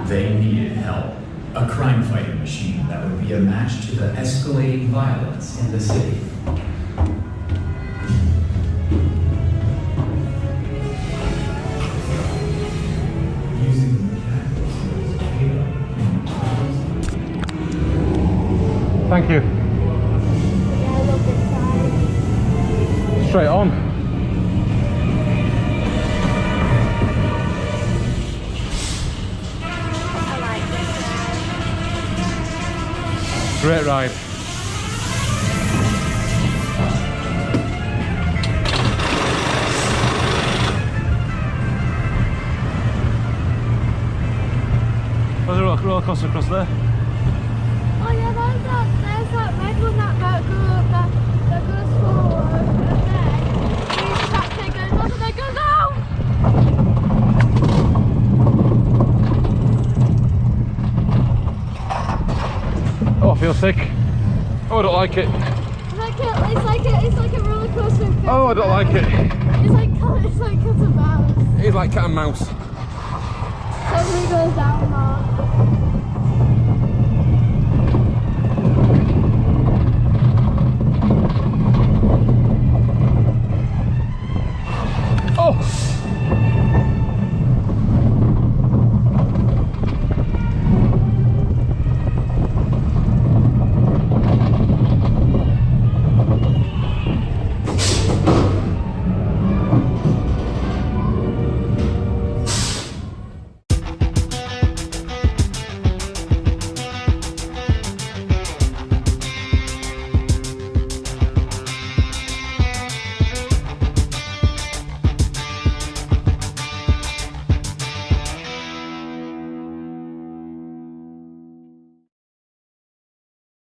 They needed help. A crime-fighting machine that would be a match to the escalating violence in the city. Using the mechanical skills Caleb. Thank you. Straight on. Great ride. There's a roller coaster across there. Oh yeah, there's that red one that goes forward and then he's back there goes up and then goes down. Oh, I feel sick. Oh, I don't like it. It's like a roller coaster. Oh, I don't like it. It's like cat and mouse. It's like cat and mouse. So he goes down now.